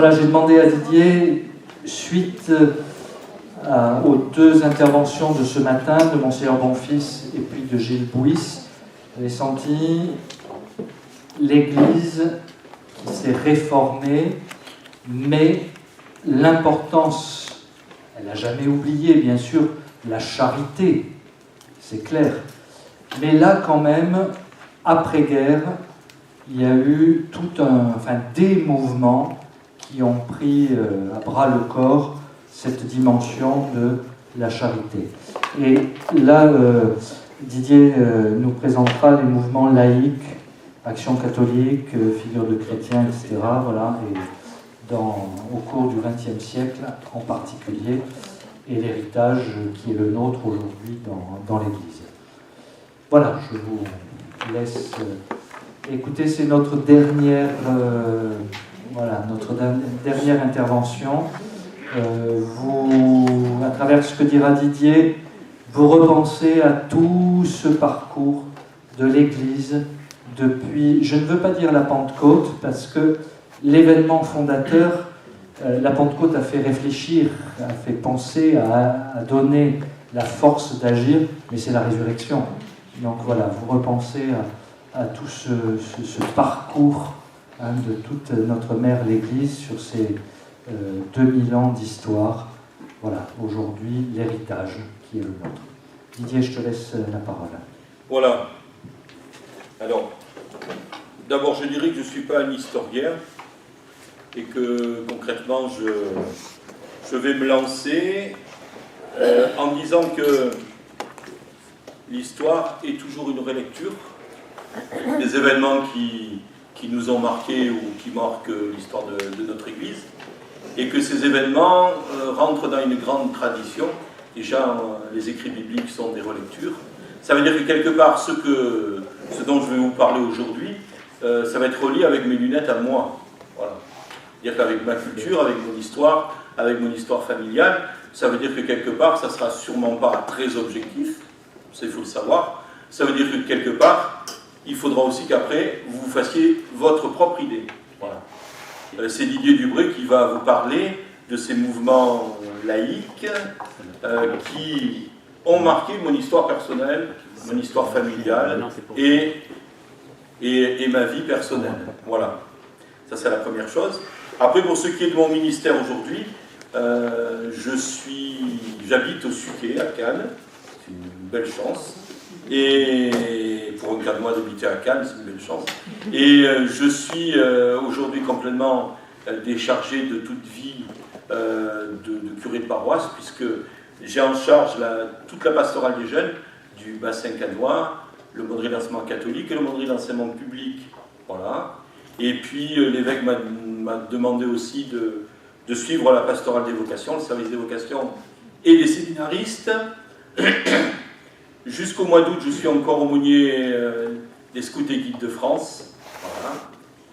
Voilà, j'ai demandé à Didier, suite aux deux interventions de ce matin, de Monseigneur Bonfils et puis de Gilles Bouis, j'ai senti l'Église qui s'est réformée, mais l'importance, elle n'a jamais oublié, bien sûr, la charité, c'est clair. Mais là, quand même, après-guerre, il y a eu des mouvements qui ont pris à bras le corps cette dimension de la charité. Et là, Didier nous présentera les mouvements laïques, Action catholique, Figure de chrétien, etc. Voilà, et au cours du XXe siècle en particulier, et l'héritage qui est le nôtre aujourd'hui dans l'Église. Voilà, je vous laisse écouter, c'est notre dernière intervention. Vous, à travers ce que dira Didier, vous repensez à tout ce parcours de l'Église depuis, je ne veux pas dire la Pentecôte, parce que l'événement fondateur, la Pentecôte a fait réfléchir, a fait penser, a donné la force d'agir, mais c'est la résurrection. Donc voilà, vous repensez à tout ce parcours de toute notre mère l'Église sur ces 2000 ans d'histoire. Voilà, aujourd'hui, l'héritage qui est le nôtre. Didier, je te laisse la parole. Voilà. Alors, d'abord, je dirais que je ne suis pas un historien et que, concrètement, je vais me lancer en disant que l'histoire est toujours une relecture des événements qui nous ont marqués ou qui marquent l'histoire de notre Église, et que ces événements rentrent dans une grande tradition. Déjà, les écrits bibliques sont des relectures. Ça veut dire que quelque part, ce dont je vais vous parler aujourd'hui, ça va être relié avec mes lunettes à moi. Voilà. C'est-à-dire qu'avec ma culture, avec mon histoire familiale, ça veut dire que quelque part, ça ne sera sûrement pas très objectif, ça il faut le savoir. Ça veut dire que quelque part, il faudra aussi qu'après, vous fassiez votre propre idée. Voilà. C'est Didier Dubré qui va vous parler de ces mouvements laïques qui ont marqué mon histoire personnelle, mon histoire familiale et ma vie personnelle. Voilà. Ça, c'est la première chose. Après, pour ce qui est de mon ministère aujourd'hui, j'habite au Suquet, à Cannes. C'est une belle chance. Et pour un cas de moi d'habiter à Cannes, c'est une belle chance. Et je suis aujourd'hui complètement déchargé de toute vie de curé de paroisse, puisque j'ai en charge toute la pastorale des jeunes du bassin cannois, le modèle d'enseignement catholique et le modèle d'enseignement public. Voilà. Et puis l'évêque m'a demandé aussi de suivre la pastorale des vocations, le service des vocations et les séminaristes. Jusqu'au mois d'août, je suis encore aumônier des Scouts et Guides de France. Voilà.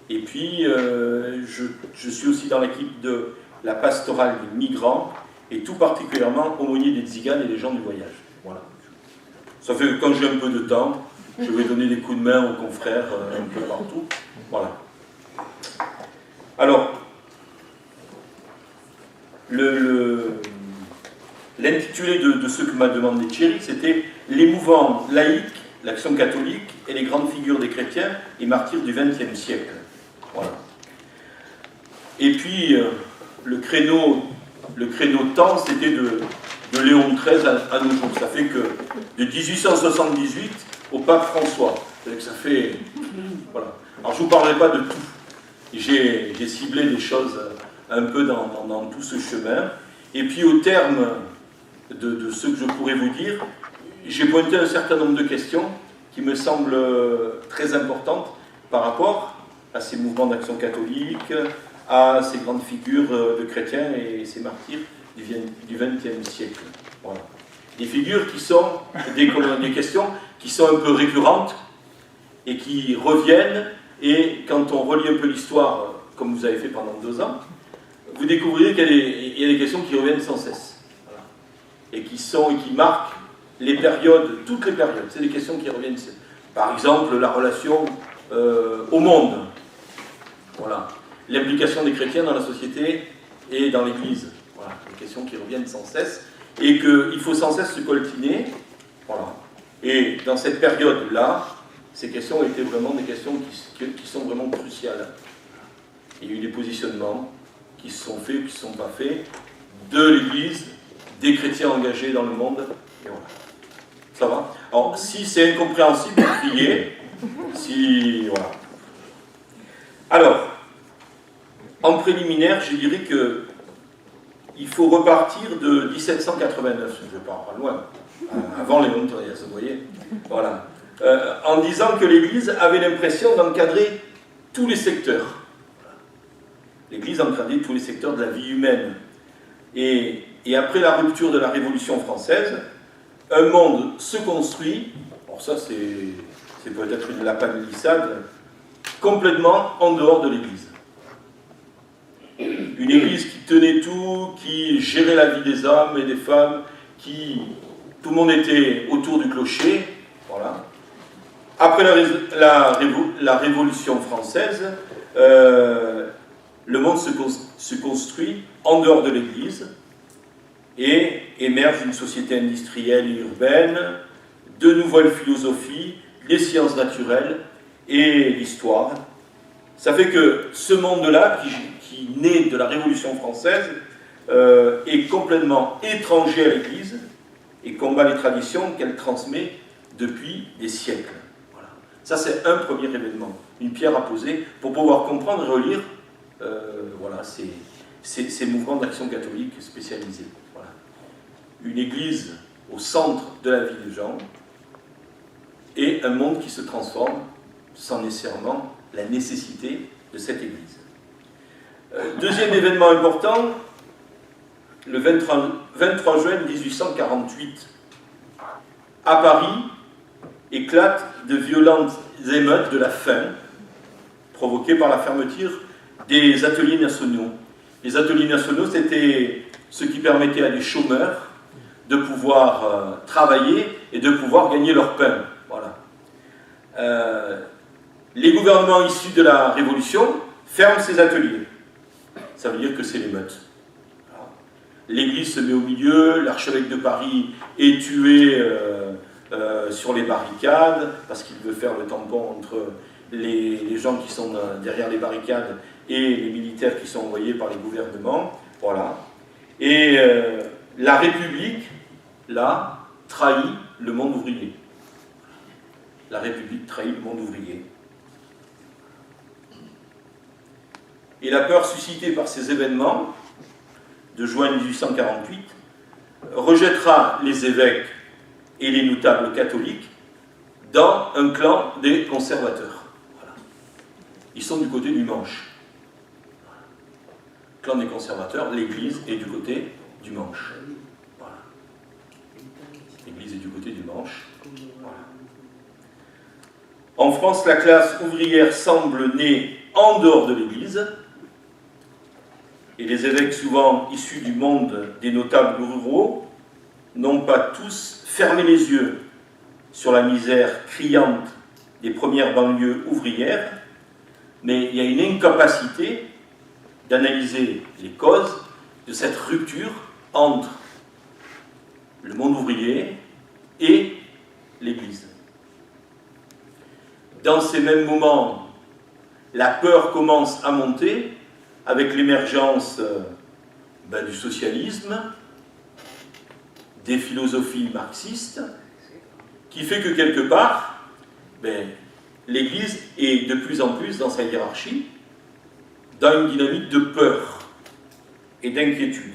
Et puis, je suis aussi dans l'équipe de la pastorale des migrants, et tout particulièrement aumônier des tziganes et des gens du voyage. Voilà. Ça fait que quand j'ai un peu de temps, je vais donner des coups de main aux confrères un peu partout. Voilà. Alors, l'intitulé de ce que m'a demandé Thierry, c'était « Les mouvements laïques, l'action catholique et les grandes figures des chrétiens et martyrs du XXe siècle ». Voilà. Et puis, le créneau temps, c'était de Léon XIII à nos jours. Ça fait que de 1878 au pape François. Ça fait... Voilà. Alors, je ne vous parlerai pas de tout. J'ai ciblé des choses un peu dans tout ce chemin. Et puis, au terme de ce que je pourrais vous dire, j'ai pointé un certain nombre de questions qui me semblent très importantes par rapport à ces mouvements d'action catholique, à ces grandes figures de chrétiens et ces martyrs du XXe siècle. Voilà. Des figures qui sont des questions qui sont un peu récurrentes et qui reviennent, et quand on relit un peu l'histoire, comme vous avez fait pendant 2 ans, vous découvrirez qu'il y a des questions qui reviennent sans cesse. Voilà. Et qui marquent les périodes, toutes les périodes. C'est des questions qui reviennent. Par exemple, la relation au monde. Voilà. l'implication des chrétiens dans la société et dans l'Église. Voilà, des questions qui reviennent sans cesse, et qu'il faut sans cesse se coltiner. Voilà. Et dans cette période-là, ces questions étaient vraiment des questions qui sont vraiment cruciales. Il y a eu des positionnements qui se sont faits ou qui ne se sont pas faits de l'Église, des chrétiens engagés dans le monde, et voilà. Ça va? Alors, si c'est incompréhensible, criez. Si... Voilà. Alors, en préliminaire, je dirais que il faut repartir de 1789, je pars pas loin, avant les Montagnards, vous voyez. Voilà. En disant que l'Église avait l'impression d'encadrer tous les secteurs. L'Église encadrait tous les secteurs de la vie humaine. Et après la rupture de la Révolution française, un monde se construit, alors ça c'est peut-être une lapalissade, complètement en dehors de l'Église. Une Église qui tenait tout, qui gérait la vie des hommes et des femmes, tout le monde était autour du clocher, voilà. Après la Révolution française, le monde se construit en dehors de l'Église et émerge une société industrielle et urbaine, de nouvelles philosophies, les sciences naturelles et l'histoire. Ça fait que ce monde-là, qui naît de la Révolution française, est complètement étranger à l'Église et combat les traditions qu'elle transmet depuis des siècles. Voilà. Ça, c'est un premier événement, une pierre à poser pour pouvoir comprendre et relire voilà, ces mouvements d'action catholique spécialisés. Voilà. Une Église au centre de la vie des gens et un monde qui se transforme sans nécessairement la nécessité de cette Église. Deuxième événement important, le 23 juin 1848, à Paris, éclatent de violentes émeutes de la faim, provoquées par la fermeture des ateliers nationaux. Les ateliers nationaux, c'était ce qui permettait à des chômeurs de pouvoir travailler et de pouvoir gagner leur pain. Voilà. Les gouvernements issus de la Révolution ferment ces ateliers. Ça veut dire que c'est l'émeute. L'Église se met au milieu, l'archevêque de Paris est tué sur les barricades, parce qu'il veut faire le tampon entre les gens qui sont derrière les barricades et les militaires qui sont envoyés par les gouvernements. Voilà. Et la République, là, trahit le monde ouvrier. La République trahit le monde ouvrier. Et la peur suscitée par ces événements de juin 1848 rejettera les évêques et les notables catholiques dans un clan des conservateurs. Voilà. Ils sont du côté du manche. Voilà. Clan des conservateurs, l'Église est du côté du manche. Voilà. L'Église est du côté du manche. Voilà. En France, la classe ouvrière semble née en dehors de l'Église, et les évêques, souvent issus du monde des notables ruraux, n'ont pas tous fermé les yeux sur la misère criante des premières banlieues ouvrières, mais il y a une incapacité d'analyser les causes de cette rupture entre le monde ouvrier et l'Église. Dans ces mêmes moments, la peur commence à monter avec l'émergence du socialisme, des philosophies marxistes, qui fait que quelque part, l'Église est de plus en plus dans sa hiérarchie, dans une dynamique de peur et d'inquiétude.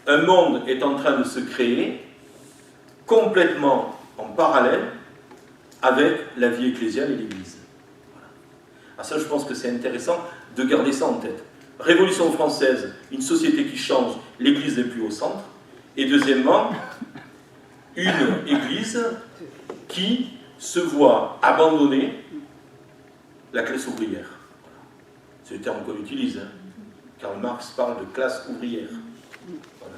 Un monde est en train de se créer complètement en parallèle avec la vie ecclésiale et l'Église. Voilà. Alors ça, je pense que c'est intéressant de garder ça en tête. Révolution française, une société qui change, l'Église n'est plus au centre. Et deuxièmement, une Église qui se voit abandonner la classe ouvrière. C'est le terme qu'on utilise. Karl Marx parle de classe ouvrière. Voilà.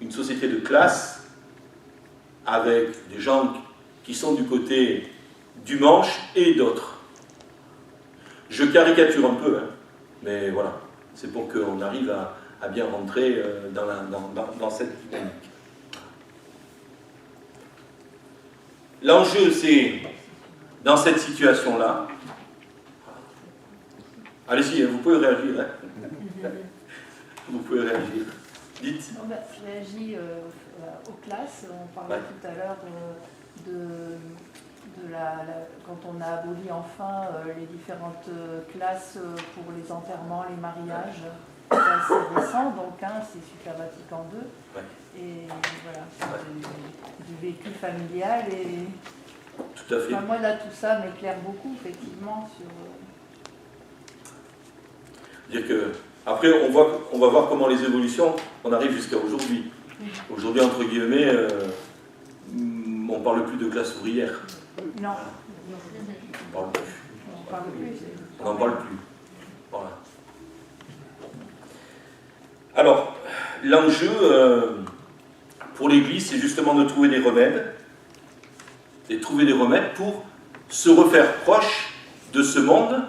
Une société de classe avec des gens qui sont du côté du manche et d'autres. Je caricature un peu, Mais voilà, c'est pour qu'on arrive à bien rentrer dans cette dynamique. L'enjeu, c'est, dans cette situation-là, allez-y, vous pouvez réagir. Hein. Vous pouvez réagir. Dites. Je réagis aux classes. On parlait tout à l'heure quand on a aboli enfin les différentes classes pour les enterrements, les mariages. C'est assez récent, donc c'est Super Vatican II. Ouais. Et voilà, du vécu familial. Et tout à fait. Enfin, moi, là, tout ça m'éclaire beaucoup, effectivement, sur... Dire que, après, on va voir comment les évolutions, on arrive jusqu'à aujourd'hui. Aujourd'hui, entre guillemets, on ne parle plus de classe ouvrière. Non. On ne parle plus. On n'en parle plus. Voilà. Alors, l'enjeu pour l'Église, c'est justement de trouver des remèdes, pour se refaire proche de ce monde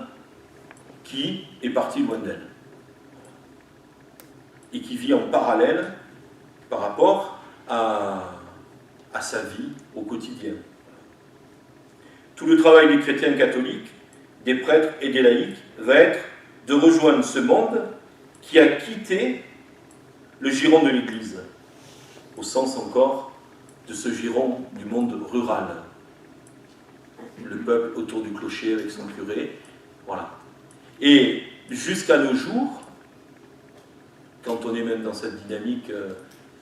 qui est parti loin d'elle et qui vit en parallèle par rapport à sa vie au quotidien. Tout le travail des chrétiens catholiques, des prêtres et des laïcs va être de rejoindre ce monde qui a quitté le giron de l'Église, au sens encore de ce giron du monde rural. Le peuple autour du clocher avec son curé, voilà. Et jusqu'à nos jours, quand on est même dans cette dynamique,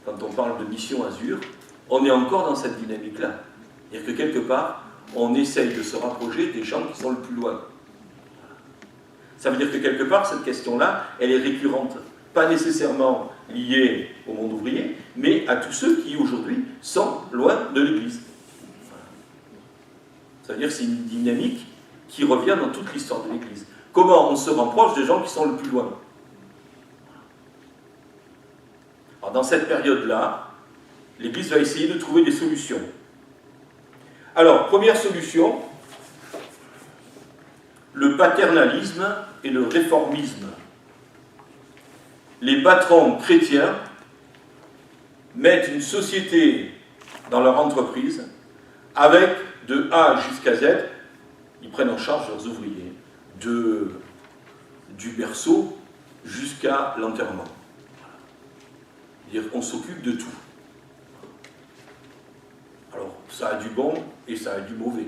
quand on parle de mission Azur, on est encore dans cette dynamique-là. C'est-à-dire que quelque part, on essaye de se rapprocher des gens qui sont le plus loin. Ça veut dire que quelque part, cette question-là, elle est récurrente. Pas nécessairement liée au monde ouvrier, mais à tous ceux qui, aujourd'hui, sont loin de l'Église. Ça veut dire que c'est une dynamique qui revient dans toute l'histoire de l'Église. Comment on se rapproche des gens qui sont le plus loin? Alors, dans cette période-là, l'Église va essayer de trouver des solutions. Alors, première solution, le paternalisme et le réformisme. Les patrons chrétiens mettent une société dans leur entreprise avec de A jusqu'à Z, ils prennent en charge leurs ouvriers, du berceau jusqu'à l'enterrement. C'est-à-dire qu'on s'occupe de tout. Alors, ça a du bon et ça a du mauvais.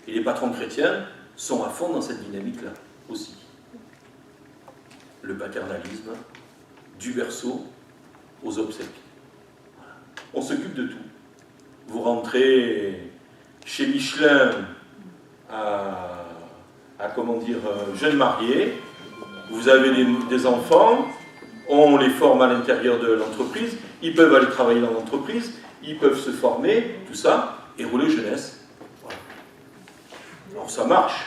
Et les patrons chrétiens sont à fond dans cette dynamique-là aussi. Le paternalisme, du berceau aux obsèques. Voilà. On s'occupe de tout. Vous rentrez chez Michelin jeune marié, vous avez des enfants, on les forme à l'intérieur de l'entreprise, ils peuvent aller travailler dans l'entreprise, ils peuvent se former, tout ça, et rouler jeunesse. Voilà. Alors ça marche,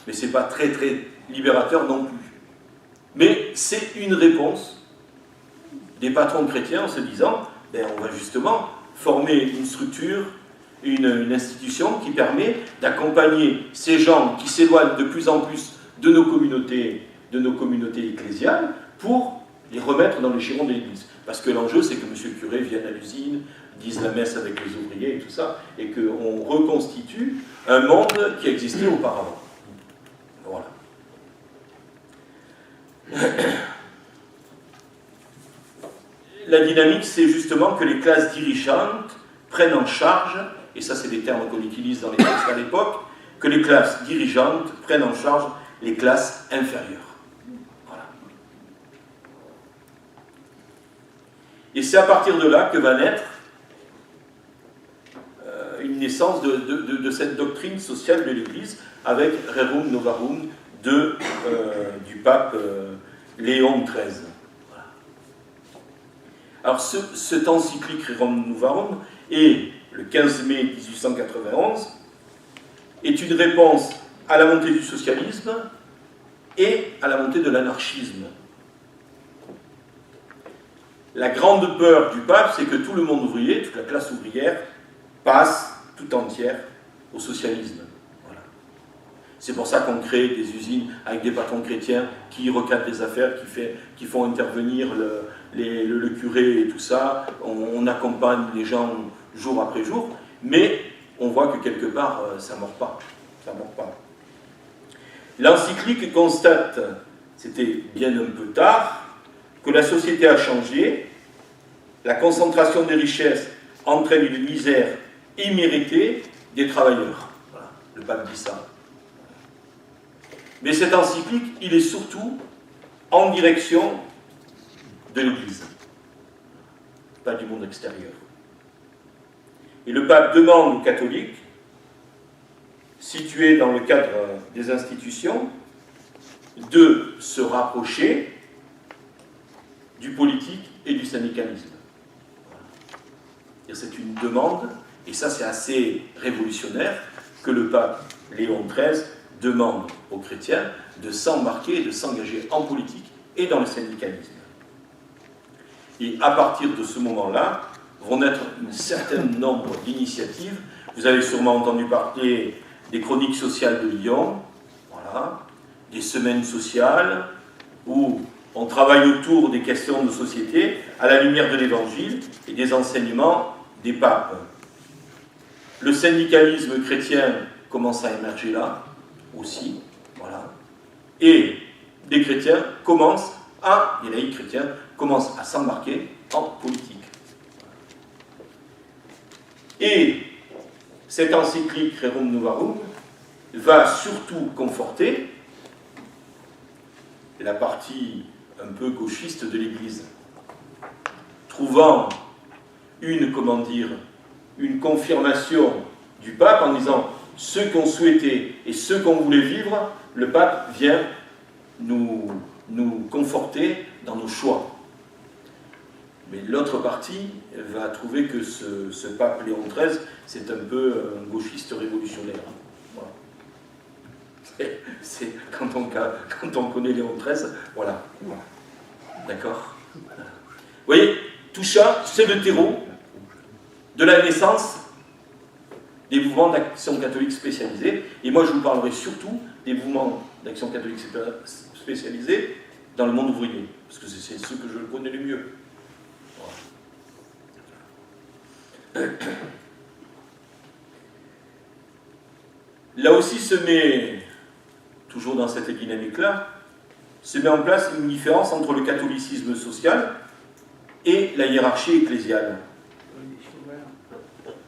mais c'est pas très très libérateur non plus. Mais c'est une réponse des patrons chrétiens en se disant, on va justement former une structure, une institution qui permet d'accompagner ces gens qui s'éloignent de plus en plus de nos communautés ecclésiales pour les remettre dans les girons de l'Église. Parce que l'enjeu, c'est que M. le curé vienne à l'usine, dise la messe avec les ouvriers et tout ça, et qu'on reconstitue un monde qui existait auparavant. Voilà. La dynamique, c'est justement que les classes dirigeantes prennent en charge, et ça c'est des termes qu'on utilise dans les textes à l'époque, que les classes dirigeantes prennent en charge les classes inférieures. Voilà. Et c'est à partir de là que va naître une naissance de cette doctrine sociale de l'Église avec Rerum Novarum du pape Léon XIII. Voilà. Alors cette encyclique Rerum Novarum est le 15 mai 1891 est une réponse à la montée du socialisme et à la montée de l'anarchisme. La grande peur du pape, c'est que tout le monde ouvrier, toute la classe ouvrière, passe tout entière au socialisme. Voilà. C'est pour ça qu'on crée des usines avec des patrons chrétiens qui recadrent les affaires, qui font intervenir le curé et tout ça. On accompagne les gens jour après jour, mais on voit que quelque part, ça ne mord pas. Ça mord pas. L'encyclique constate, c'était bien un peu tard, que la société a changé, la concentration des richesses entraîne une misère imméritée des travailleurs. Voilà, le pape dit ça. Mais cette encyclique, il est surtout en direction de l'Église, pas du monde extérieur. Et le pape demande aux catholiques, situés dans le cadre des institutions, de se rapprocher du politique et du syndicalisme. C'est une demande, et ça c'est assez révolutionnaire, que le pape Léon XIII demande aux chrétiens de s'embarquer et de s'engager en politique et dans le syndicalisme. Et à partir de ce moment-là, vont naître un certain nombre d'initiatives. Vous avez sûrement entendu parler des chroniques sociales de Lyon, voilà, des semaines sociales, où on travaille autour des questions de société à la lumière de l'Évangile et des enseignements des papes. Le syndicalisme chrétien commence à émerger là, aussi, voilà. Et des chrétiens commencent les laïcs chrétiens commencent à s'embarquer en politique. Et cette encyclique Rerum Novarum va surtout conforter la partie un peu gauchiste de l'Église, trouvant une confirmation du pape en disant ce qu'on souhaitait et ce qu'on voulait vivre, le pape vient nous conforter dans nos choix. Mais l'autre partie va trouver que ce pape Léon XIII, c'est un peu un gauchiste révolutionnaire. Voilà. C'est quand on connaît Léon XIII, voilà. D'accord ? Vous voyez, tout ça, c'est le terreau de la naissance des mouvements d'action catholique spécialisés. Et moi, je vous parlerai surtout des mouvements d'action catholique spécialisés dans le monde ouvrier, parce que c'est ceux que je connais le mieux. Voilà. Là aussi se met, toujours dans cette dynamique-là, se met en place une différence entre le catholicisme social et la hiérarchie ecclésiale.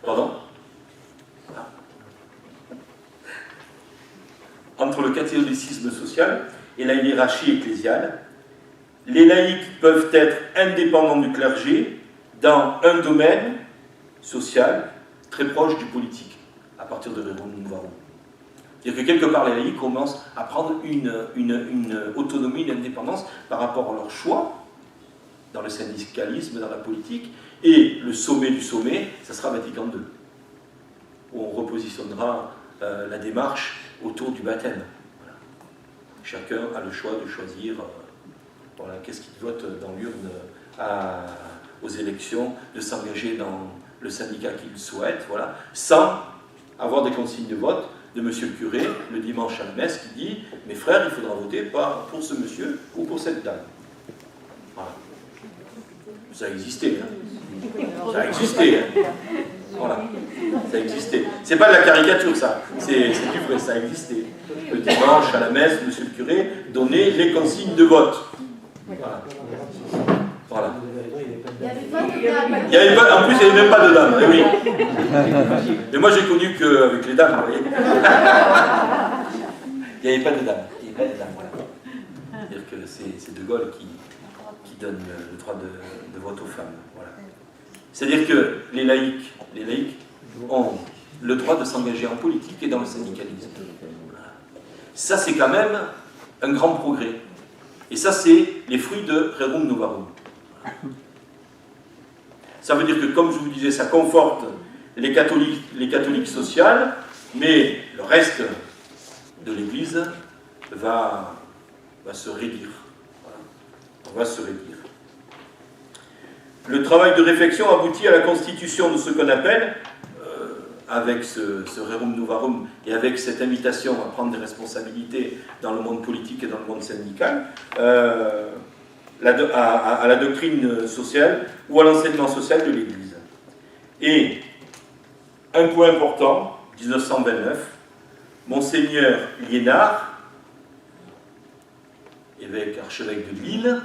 Pardon ? Entre le catholicisme social et la hiérarchie ecclésiale, les laïcs peuvent être indépendants du clergé dans un domaine social très proche du politique, à partir de Rerum Novarum. C'est-à-dire que quelque part, les laïcs commencent à prendre une autonomie, une indépendance par rapport à leur choix dans le syndicalisme, dans la politique, et le sommet du sommet, ça sera Vatican II, où on repositionnera la démarche autour du baptême. Voilà. Chacun a le choix de choisir voilà, qu'est-ce qu'il vote dans l'urne aux élections, de s'engager dans le syndicat qu'il souhaite, voilà, sans avoir des consignes de vote de monsieur le curé, le dimanche à la messe, qui dit « Mes frères, il faudra voter pour ce monsieur ou pour cette dame. » Voilà. Ça a existé, hein. Ça a existé, hein. Voilà. Ça a existé. C'est pas de la caricature, ça. C'est du vrai, ça a existé. Le dimanche à la messe, monsieur le curé donnait les consignes de vote. Voilà. Voilà. En plus, il n'y avait même pas de dames. Eh oui. Mais moi, j'ai connu qu'avec les dames, vous voyez. Il n'y avait pas de dames. Il n'y avait pas de dames, voilà. C'est-à-dire que c'est De Gaulle qui donne le droit de vote aux femmes. Voilà. C'est-à-dire que les laïcs ont le droit de s'engager en politique et dans le syndicalisme. Voilà. Ça, c'est quand même un grand progrès. Et ça, c'est les fruits de Rerum Novarum. Ça veut dire que, comme je vous disais, ça conforte les catholiques sociales, mais le reste de l'Église va se réduire. Voilà. On va se réduire. Le travail de réflexion aboutit à la constitution de ce qu'on appelle, avec ce Rerum Novarum et avec cette invitation à prendre des responsabilités dans le monde politique et dans le monde syndical, à la doctrine sociale ou à l'enseignement social de l'Église. Et un point important, 1929, Monseigneur Liénard, évêque archevêque de Lille,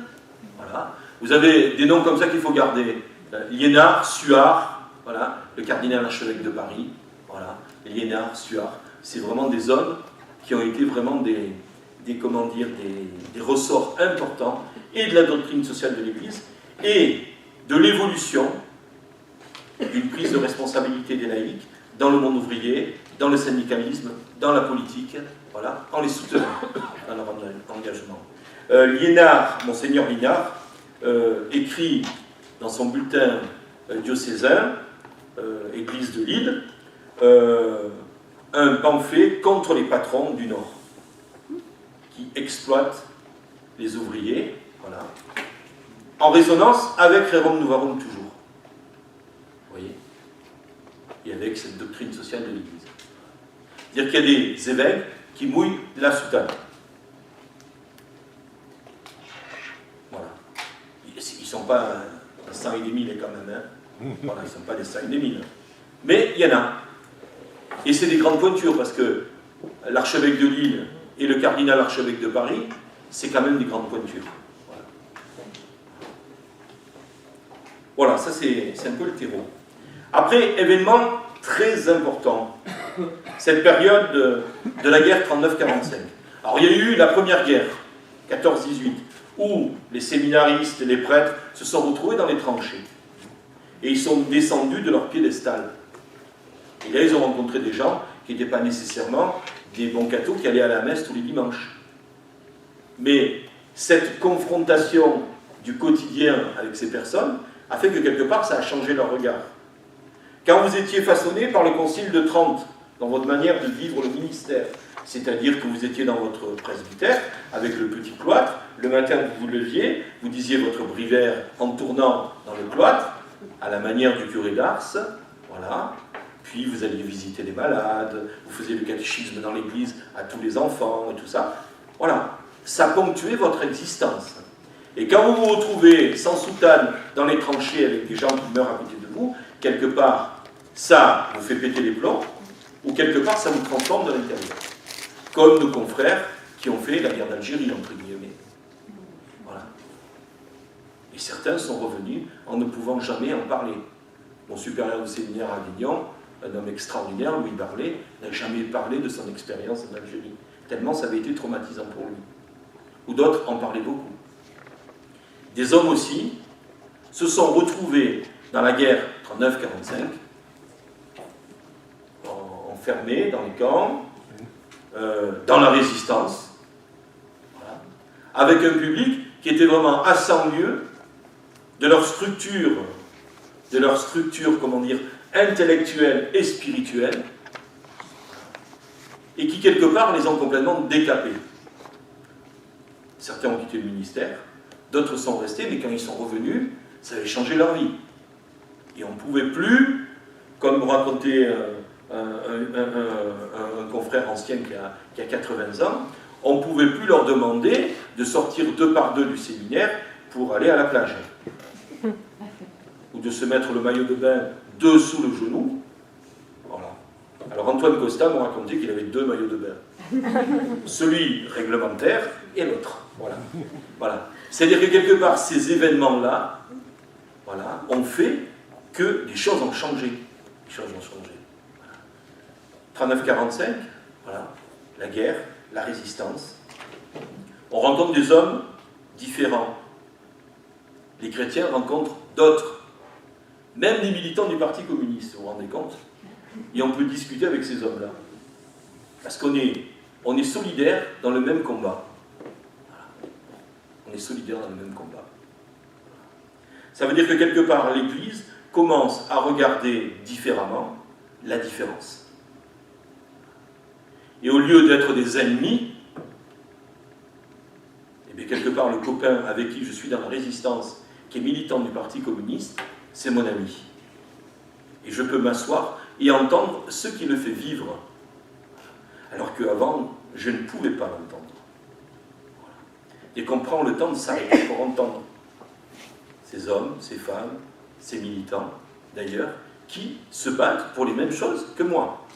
voilà. Vous avez des noms comme ça qu'il faut garder. Liénard, Suard, voilà, le cardinal archevêque de Paris, voilà, Liénard, Suard. C'est vraiment des hommes qui ont été vraiment des ressorts importants et de la doctrine sociale de l'Église et de l'évolution d'une prise de responsabilité des laïcs dans le monde ouvrier, dans le syndicalisme, dans la politique, voilà, en les soutenant dans leur engagement. Liénard, Monseigneur Liénard, écrit dans son bulletin diocésain, Église de Lille, un pamphlet contre les patrons du Nord, qui exploitent les ouvriers, voilà, en résonance avec Rerum Novarum toujours. Vous voyez? Et avec cette doctrine sociale de l'Église. C'est-à-dire qu'il y a des évêques qui mouillent la soutane. Voilà. Ils ne sont pas 100 et des mille quand même. Hein. Voilà, ils ne sont pas des 100 et des mille. Mais il y en a. Et c'est des grandes pointures, parce que l'archevêque de Lille et le cardinal archevêque de Paris, c'est quand même des grandes pointures. Voilà, ça c'est un peu le terreau. Après, événement très important, cette période de la guerre 39-45. Alors il y a eu la première guerre, 14-18, où les séminaristes et les prêtres se sont retrouvés dans les tranchées. Et ils sont descendus de leur piédestal. Et là, ils ont rencontré des gens qui n'étaient pas nécessairement des bons cathos qui allaient à la messe tous les dimanches. Mais cette confrontation du quotidien avec ces personnes a fait que quelque part, ça a changé leur regard. Quand vous étiez façonné par le Concile de Trente, dans votre manière de vivre le ministère, c'est-à-dire que vous étiez dans votre presbytère, avec le petit cloître, le matin vous vous leviez, vous disiez votre brivère en tournant dans le cloître, à la manière du curé d'Ars, voilà, puis vous alliez visiter les malades, vous faisiez le catéchisme dans l'église à tous les enfants et tout ça, voilà, ça ponctuait votre existence. Et quand vous vous retrouvez sans soutane dans les tranchées avec des gens qui meurent à côté de vous, quelque part, ça vous fait péter les plombs, ou quelque part, ça vous transforme de l'intérieur. Comme nos confrères qui ont fait la guerre d'Algérie, entre guillemets. Voilà. Et certains sont revenus en ne pouvant jamais en parler. Mon supérieur de séminaire à Avignon, un homme extraordinaire, Louis Barlet, n'a jamais parlé de son expérience en Algérie, tellement ça avait été traumatisant pour lui. Ou d'autres en parlaient beaucoup. Des hommes aussi se sont retrouvés dans la guerre 39-45, enfermés dans les camps, dans la résistance, voilà, avec un public qui était vraiment à 100 lieues de leur structure, comment dire, intellectuelle et spirituelle, et qui quelque part les ont complètement décapés. Certains ont quitté le ministère, d'autres sont restés, mais quand ils sont revenus, ça avait changé leur vie. Et on ne pouvait plus, comme racontait un confrère ancien qui a 80 ans, on ne pouvait plus leur demander de sortir 2 par 2 du séminaire pour aller à la plage. Ou de se mettre le maillot de bain dessous le genou. Voilà. Alors Antoine Costa m'a raconté qu'il avait 2 maillots de bain. Celui réglementaire et l'autre. Voilà. Voilà. C'est-à-dire que quelque part, ces événements-là, voilà, ont fait que les choses ont changé. Les choses ont changé. Voilà. 39-45, voilà, la guerre, la résistance. On rencontre des hommes différents. Les chrétiens rencontrent d'autres. Même les militants du Parti communiste, vous vous rendez compte? Et on peut discuter avec ces hommes-là. Parce qu'on est solidaires dans le même combat. Voilà. On est solidaires dans le même combat. Ça veut dire que quelque part, l'Église commence à regarder différemment la différence. Et au lieu d'être des ennemis, eh bien, quelque part, le copain avec qui je suis dans la résistance, qui est militant du Parti communiste, c'est mon ami. Et je peux m'asseoir et entendre ce qui le fait vivre. Alors qu'avant, je ne pouvais pas l'entendre. Voilà. Et qu'on prend le temps de s'arrêter pour entendre ces hommes, ces femmes, ces militants, d'ailleurs, qui se battent pour les mêmes choses que moi.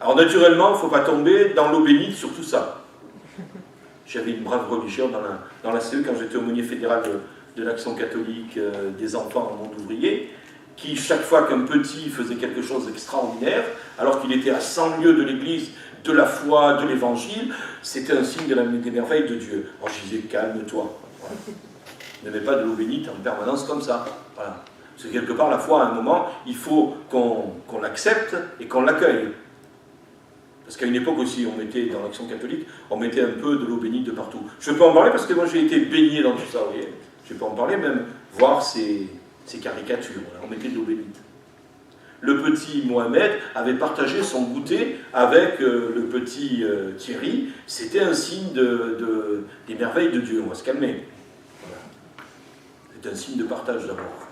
Alors naturellement, il ne faut pas tomber dans l'eau bénite sur tout ça. J'avais une brave religion dans la CE quand j'étais aumônier fédéral de l'Action catholique des enfants en monde ouvrier, qui chaque fois qu'un petit faisait quelque chose d'extraordinaire, alors qu'il était à 100 lieues de l'église, de la foi, de l'évangile, c'était un signe des merveilles de Dieu. Alors je disais, calme-toi. Voilà. Ne mets pas de l'eau bénite en permanence comme ça. Voilà. Parce que quelque part, la foi, à un moment, il faut qu'on l'accepte et qu'on l'accueille. Parce qu'à une époque aussi, on mettait, dans l'Action catholique, on mettait un peu de l'eau bénite de partout. Je peux en parler parce que moi j'ai été baigné dans tout ça, vous voyez. Je peux en parler, même voir ces caricatures. Voilà. On mettait de l'eau bénite. Le petit Mohamed avait partagé son goûter avec le petit Thierry. C'était un signe des merveilles de Dieu. On va se calmer. Voilà. C'est un signe de partage d'abord.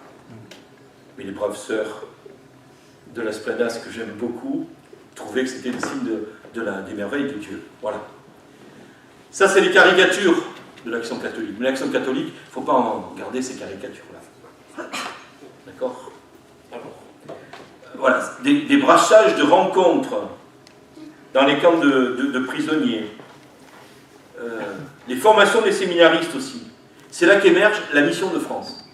Mais les braves sœurs de la Spladas, que j'aime beaucoup, trouvaient que c'était le signe des merveilles de Dieu. Voilà. Ça, c'est les caricatures de l'Action catholique. Mais l'Action catholique, il ne faut pas en garder ces caricatures-là. D'accord? Voilà, des brassages de rencontres dans les camps de prisonniers. Les formations des séminaristes aussi. C'est là qu'émerge la mission de France.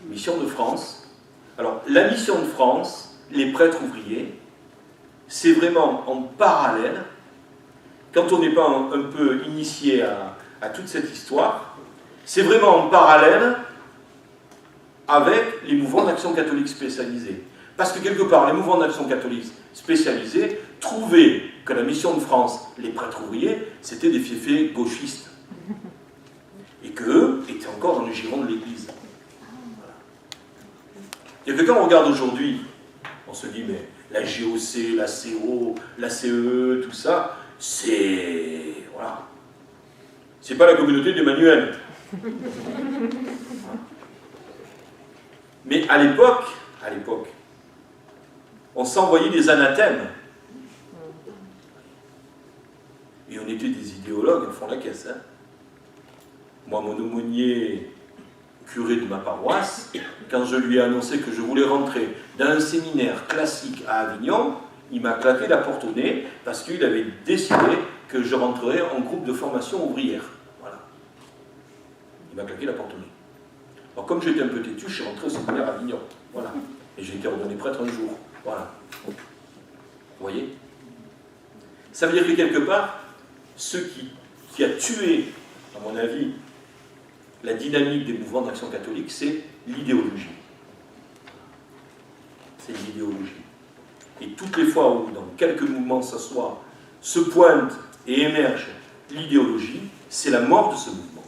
Mission de France. Alors, la mission de France, les prêtres ouvriers, c'est vraiment en parallèle, quand on n'est pas un peu initié à toute cette histoire, c'est vraiment en parallèle avec les mouvements d'action catholique spécialisés. Parce que quelque part, les mouvements d'action catholique spécialisés trouvaient que la mission de France, les prêtres ouvriers, c'était des fiefés gauchistes. Et qu'eux étaient encore dans le giron de l'Église. Voilà. Et que quand on regarde aujourd'hui, on se dit, mais la GOC, la CO, la CEE, tout ça, c'est... Voilà. C'est pas la communauté d'Emmanuel. Mais à l'époque, on s'envoyait des anathèmes. Et on était des idéologues à fond la caisse. Hein. Moi, mon aumônier curé de ma paroisse, quand je lui ai annoncé que je voulais rentrer dans un séminaire classique à Avignon, il m'a claqué la porte au nez parce qu'il avait décidé que je rentrerais en groupe de formation ouvrière. Voilà. Il m'a claqué la porte au nez. Alors comme j'étais un peu têtu, je suis rentré au séminaire à Avignon. Voilà. Et j'ai été ordonné prêtre un jour. Voilà. Vous voyez? Ça veut dire que quelque part, ce qui a tué, à mon avis, la dynamique des mouvements d'action catholique, c'est l'idéologie. C'est l'idéologie. Et toutes les fois où, dans quelques mouvements s'assoit, se pointe et émerge l'idéologie, c'est la mort de ce mouvement.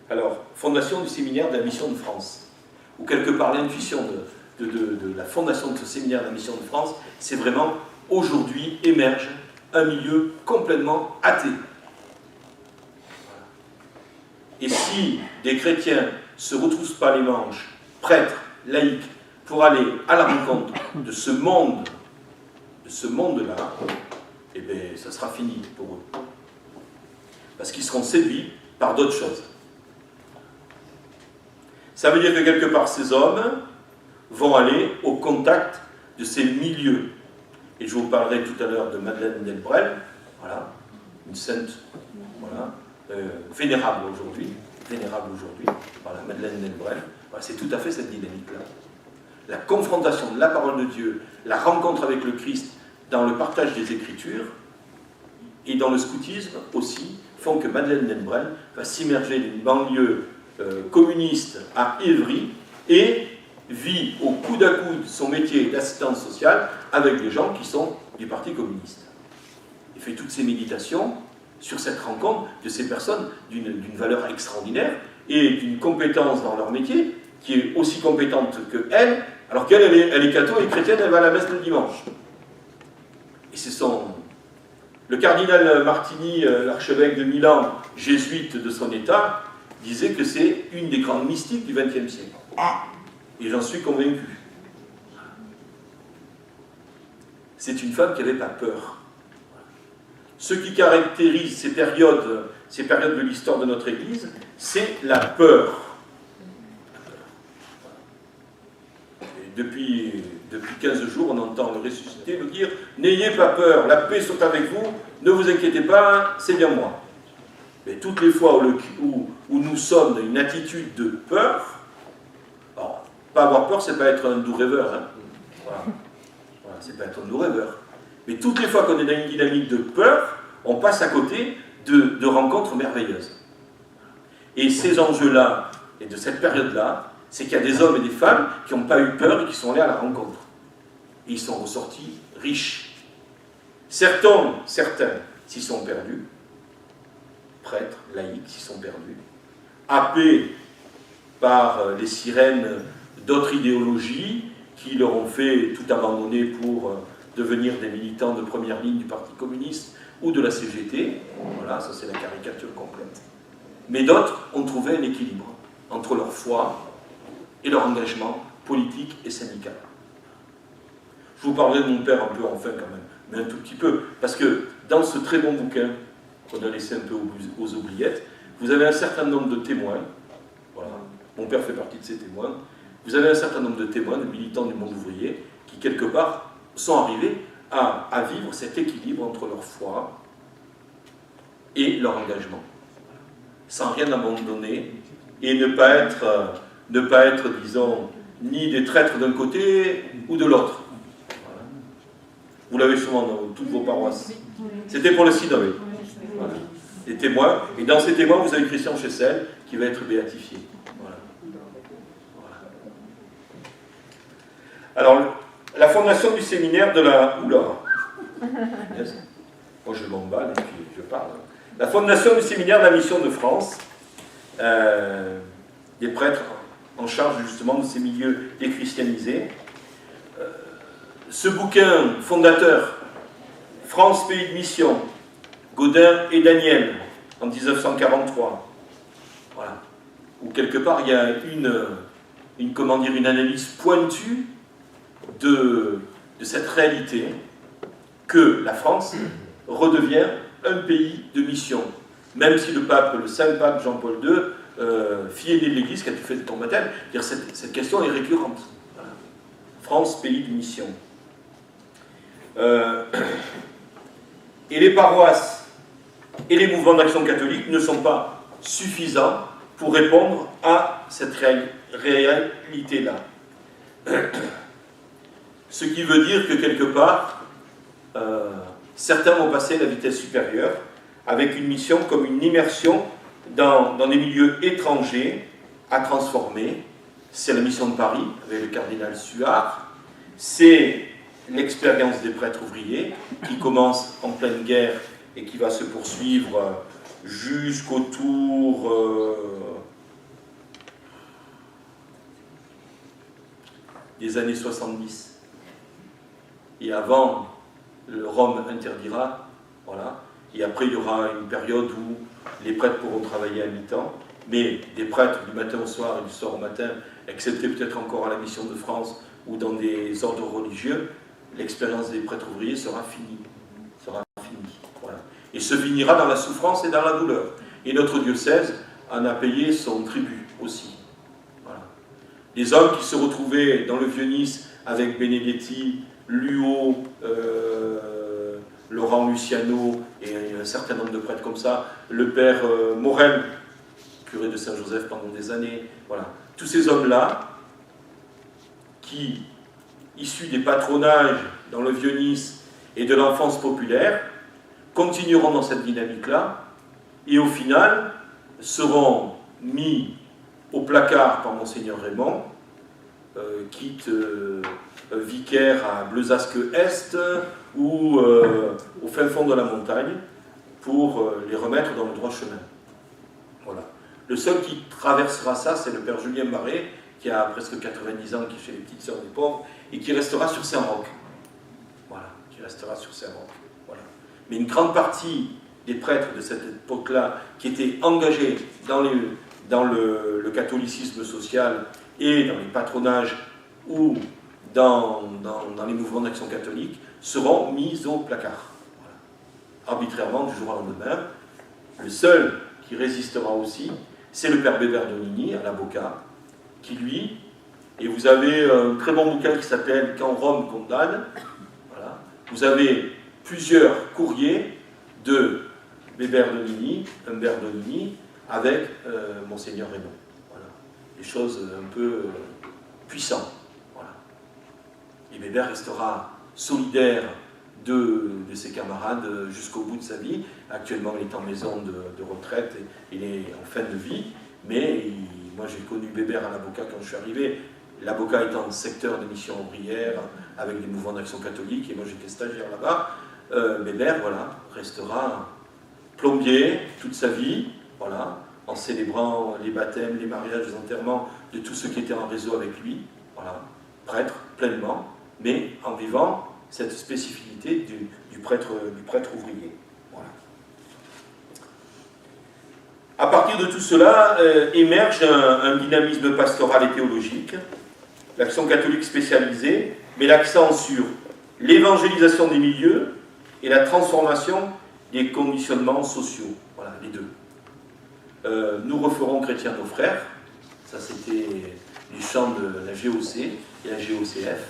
Alors, fondation du séminaire de la Mission de France, ou quelque part l'intuition de la fondation de ce séminaire de la Mission de France, c'est vraiment, aujourd'hui, émerge un milieu complètement athée. Et si des chrétiens ne se retroussent pas les manches, prêtres, laïcs, pour aller à la rencontre de ce monde, là, eh bien, ça sera fini pour eux. Parce qu'ils seront séduits par d'autres choses. Ça veut dire que quelque part, ces hommes vont aller au contact de ces milieux. Et je vous parlerai tout à l'heure de Madeleine Delbrel, voilà, une sainte, voilà, vénérable aujourd'hui, voilà, Madeleine Delbrel. Voilà, c'est tout à fait cette dynamique-là. La confrontation de la parole de Dieu, la rencontre avec le Christ dans le partage des Écritures et dans le scoutisme aussi font que Madeleine Delbrel va s'immerger d'une banlieue communiste à Évry et vit au coude à coude son métier d'assistante sociale avec des gens qui sont du Parti communiste. Il fait toutes ces méditations sur cette rencontre de ces personnes d'une valeur extraordinaire et d'une compétence dans leur métier qui est aussi compétente qu'elle, alors qu'elle elle est catho et chrétienne, elle va à la messe le dimanche. Et c'est le cardinal Martini, l'archevêque de Milan, jésuite de son état, disait que c'est une des grandes mystiques du XXe siècle. Et j'en suis convaincu. C'est une femme qui n'avait pas peur. Ce qui caractérise ces périodes de l'histoire de notre Église, c'est la peur. Et depuis 15 jours, on entend le ressuscité nous dire « N'ayez pas peur, la paix soit avec vous, ne vous inquiétez pas, c'est bien moi. » Mais toutes les fois où nous sommes dans une attitude de peur, alors, pas avoir peur, c'est pas être un doux rêveur. Hein. Voilà. Voilà, c'est pas être un doux rêveur. Mais toutes les fois qu'on est dans une dynamique de peur, on passe à côté de rencontres merveilleuses. Et ces enjeux-là, et de cette période-là, c'est qu'il y a des hommes et des femmes qui n'ont pas eu peur et qui sont allés à la rencontre. Et ils sont ressortis riches. Certains s'y sont perdus, prêtres, laïcs s'y sont perdus, happés par les sirènes d'autres idéologies qui leur ont fait tout abandonner pour devenir des militants de première ligne du Parti communiste ou de la CGT. Voilà, ça c'est la caricature complète. Mais d'autres ont trouvé un équilibre entre leur foi et leur engagement politique et syndical. Je vous parlerai de mon père un peu enfin quand même, mais un tout petit peu, parce que dans ce très bon bouquin qu'on a laissé un peu aux oubliettes, vous avez un certain nombre de témoins, voilà, mon père fait partie de ces témoins, vous avez un certain nombre de témoins, de militants du monde ouvrier, qui quelque part sont arrivés à vivre cet équilibre entre leur foi et leur engagement, sans rien abandonner, et ne pas être, disons, ni des traîtres d'un côté ou de l'autre. Voilà. Vous l'avez souvent dans toutes vos paroisses. C'était pour le synode. Voilà. Des témoins, et dans ces témoins, vous avez Christian Chessel qui va être béatifié. Voilà. Voilà. Alors, la fondation du séminaire de la... Oula. Moi, je m'emballe et puis je parle. La fondation du séminaire de la Mission de France, des prêtres en charge justement de ces milieux déchristianisés. Ce bouquin fondateur, France, pays de mission, Gaudin et Daniel, en 1943, voilà, où quelque part il y a une analyse pointue de cette réalité que la France redevient un pays de mission. Même si le saint pape Jean-Paul II, fille aînée de l'Église, qui a fait de ton baptême, cette question est récurrente. Voilà. France, pays de mission. Et les paroisses et les mouvements d'action catholique ne sont pas suffisants pour répondre à cette réalité-là. Ce qui veut dire que quelque part, certains vont passer à la vitesse supérieure avec une mission comme une immersion dans des milieux étrangers à transformer. C'est la mission de Paris avec le cardinal Suard. C'est l'expérience des prêtres ouvriers qui commence en pleine guerre et qui va se poursuivre jusqu'autour des années 70. Et avant, Rome interdira, voilà. Et après, il y aura une période où les prêtres pourront travailler à mi-temps, mais des prêtres du matin au soir et du soir au matin, excepté peut-être encore à la Mission de France ou dans des ordres religieux, l'expérience des prêtres ouvriers sera finie. Voilà. Et se finira dans la souffrance et dans la douleur. Et notre diocèse en a payé son tribut aussi. Voilà. Les hommes qui se retrouvaient dans le Vieux-Nice avec Benedetti, Luot, Laurent Luciano et un certain nombre de prêtres comme ça, le père Morel, curé de Saint-Joseph pendant des années, voilà. Tous ces hommes-là, qui, issus des patronages dans le Vieux-Nice et de l'enfance populaire, continueront dans cette dynamique-là, et au final, seront mis au placard par Monseigneur Raymond, quitte vicaire à Bleusasque-Est ou au fin fond de la montagne, pour les remettre dans le droit chemin. Voilà. Le seul qui traversera ça, c'est le père Julien Barré, qui a presque 90 ans, qui est chez les Petites Sœurs des Pauvres, et qui restera sur Saint-Roch. Voilà, qui restera sur Saint-Roch. Voilà. Mais une grande partie des prêtres de cette époque-là qui étaient engagés dans le catholicisme social et dans les patronages ou dans les mouvements d'action catholique seront mis au placard. Voilà. Arbitrairement, du jour au lendemain. Le seul qui résistera aussi, c'est le père Bébert-Donini, à l'avocat, qui lui, et vous avez un très bon bouquin qui s'appelle « Quand Rome condamne », voilà. Vous avez plusieurs courriers de Bébert-Donini, Humbert-Donini, avec Monseigneur Raymond. Voilà. Des choses un peu puissantes. Voilà. Et Bébert restera solidaire de ses camarades jusqu'au bout de sa vie. Actuellement, il est en maison de retraite et il est en fin de vie. Mais moi, j'ai connu Bébert à l'avocat quand je suis arrivé. L'avocat étant en secteur de mission ouvrière avec des mouvements d'action catholique, et moi j'étais stagiaire là-bas. Bébert, voilà, restera plombier toute sa vie, voilà, en célébrant les baptêmes, les mariages, les enterrements de tous ceux qui étaient en réseau avec lui, voilà, prêtre pleinement, mais en vivant cette spécificité du prêtre ouvrier. Voilà. À partir de tout cela, émerge un dynamisme pastoral et théologique, l'action catholique spécialisée, mais l'accent sur l'évangélisation des milieux et la transformation des conditionnements sociaux. Voilà, les deux. Nous referons chrétiens nos frères, ça c'était les chants de la GOC et la GOCF.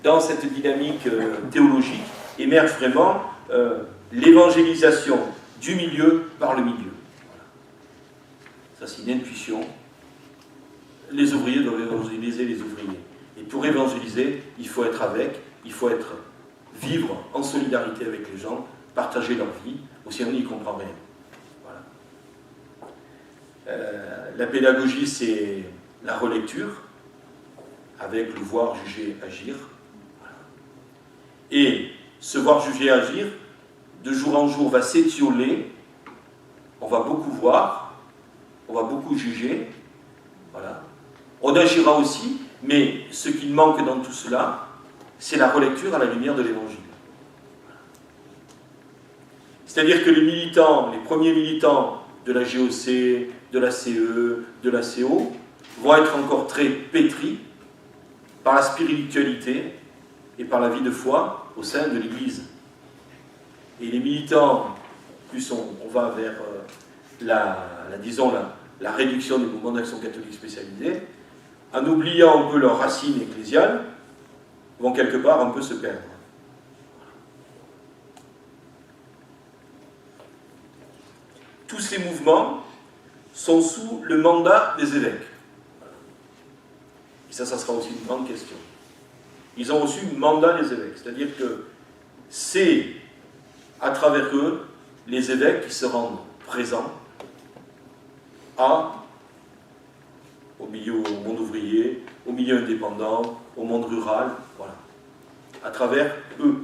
Dans cette dynamique théologique émerge vraiment l'évangélisation du milieu par le milieu. Voilà. Ça c'est une intuition. Les ouvriers doivent évangéliser les ouvriers. Et pour évangéliser, il faut être avec, il faut vivre en solidarité avec les gens, partager leur vie, ou sinon on n'y comprend rien. Voilà. La pédagogie, c'est la relecture, avec le voir, juger, agir. Voilà. Et ce voir, juger, agir, de jour en jour, va s'étioler. On va beaucoup voir, on va beaucoup juger. Voilà. On agira aussi, mais ce qui manque dans tout cela, c'est la relecture à la lumière de l'Évangile. C'est-à-dire que les militants, les premiers militants de la GOC, de la CE, de la CO, vont être encore très pétris par la spiritualité et par la vie de foi au sein de l'Église. Et les militants, plus on va vers la réduction des mouvements d'action catholique spécialisés, en oubliant un peu leurs racines ecclésiales, vont quelque part un peu se perdre. Tous ces mouvements sont sous le mandat des évêques. Et ça sera aussi une grande question. Ils ont reçu le mandat des évêques, c'est-à-dire que c'est à travers eux les évêques qui se rendent présents au monde ouvrier, au milieu indépendant, au monde rural, voilà. À travers eux.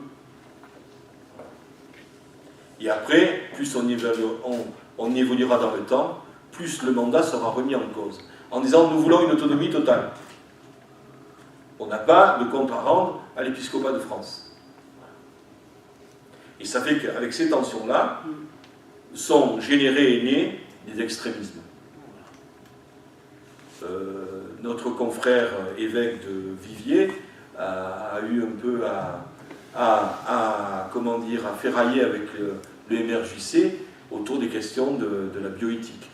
Et après, plus on évoluera dans le temps, plus le mandat sera remis en cause. En disant, nous voulons une autonomie totale. On n'a pas de compte à rendre à l'épiscopat de France. Et ça fait qu'avec ces tensions-là, sont générés et nés des extrémismes. Notre confrère évêque de Viviers a eu un peu à ferrailler avec le MRJC autour des questions de la bioéthique,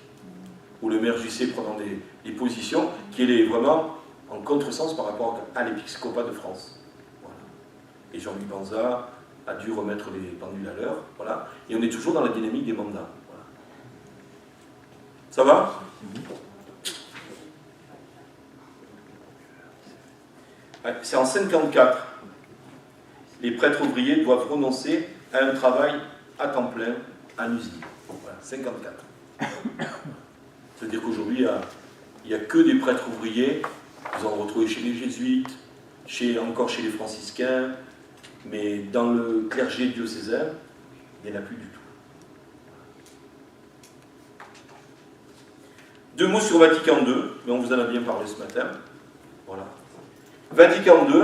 où le MRJC prenant des positions qui étaient vraiment en contresens par rapport à l'épiscopat de France. Voilà. Et Jean-Louis Banza a dû remettre les pendules à l'heure. Voilà. Et on est toujours dans la dynamique des mandats. Voilà. Ça va ? C'est en 1954. Les prêtres ouvriers doivent renoncer à un travail à temps plein en usine. Voilà, 1954. C'est-à-dire qu'aujourd'hui, il n'y a que des prêtres ouvriers. Vous en retrouvez chez les jésuites, encore chez les franciscains, mais dans le clergé diocésain, il n'y en a plus du tout. Deux mots sur Vatican II, mais on vous en a bien parlé ce matin. Voilà. Vatican II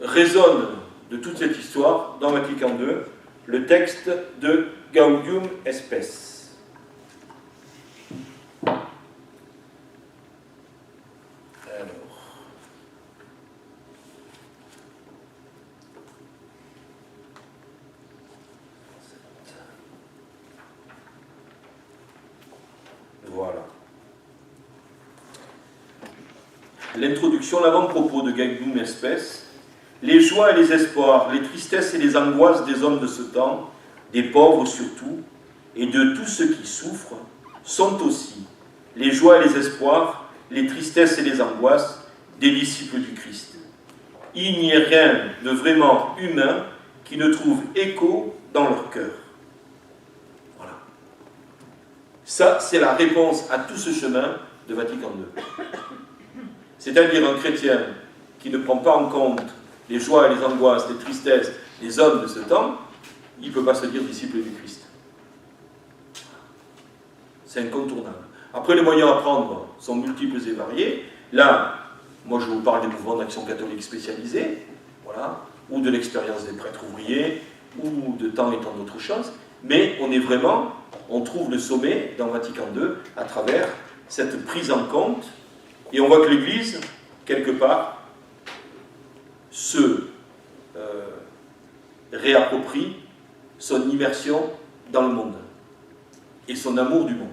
résonne de toute cette histoire dans Vatican II, le texte de Gaudium et Spes. Voilà. L'introduction, l'avant-propos de Gaudium et Spes. Les joies et les espoirs, les tristesses et les angoisses des hommes de ce temps, des pauvres surtout, et de tous ceux qui souffrent, sont aussi les joies et les espoirs, les tristesses et les angoisses des disciples du Christ. Il n'y a rien de vraiment humain qui ne trouve écho dans leur cœur. Voilà. Ça, c'est la réponse à tout ce chemin de Vatican II. C'est-à-dire un chrétien qui ne prend pas en compte les joies et les angoisses, les tristesses des hommes de ce temps, il ne peut pas se dire disciple du Christ. C'est incontournable. Après, les moyens à prendre sont multiples et variés. Là, moi je vous parle des mouvements d'action catholique spécialisés, voilà, ou de l'expérience des prêtres ouvriers, ou de tant et tant d'autres choses, mais on trouve le sommet dans Vatican II à travers cette prise en compte, et on voit que l'Église, quelque part, se réapproprie son immersion dans le monde et son amour du monde.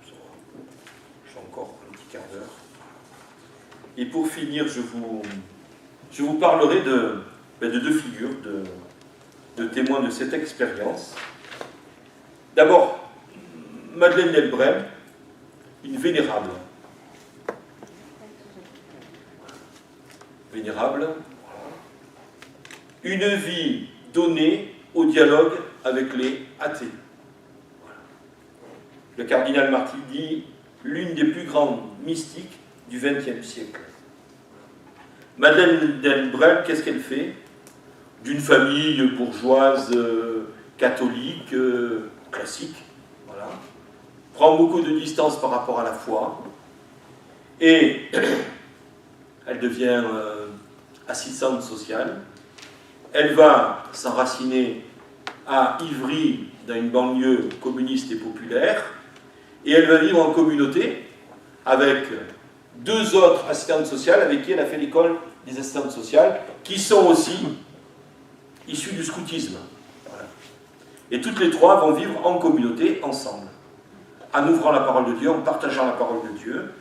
J'ai encore un petit quart d'heure. Et pour finir, je vous parlerai de deux figures de témoins de cette expérience. D'abord, Madeleine Delbrel, une vénérable. Une vie donnée au dialogue avec les athées. Voilà. Le cardinal Marty dit l'une des plus grandes mystiques du XXe siècle. Madeleine Delbrel, qu'est-ce qu'elle fait? D'une famille bourgeoise catholique classique, voilà, prend beaucoup de distance par rapport à la foi et elle devient assistante sociale. Elle va s'enraciner à Ivry, dans une banlieue communiste et populaire, et elle va vivre en communauté avec deux autres assistantes sociales avec qui elle a fait l'école des assistantes sociales, qui sont aussi issues du scoutisme. Voilà. Et toutes les trois vont vivre en communauté, ensemble, en ouvrant la parole de Dieu, en partageant la parole de Dieu,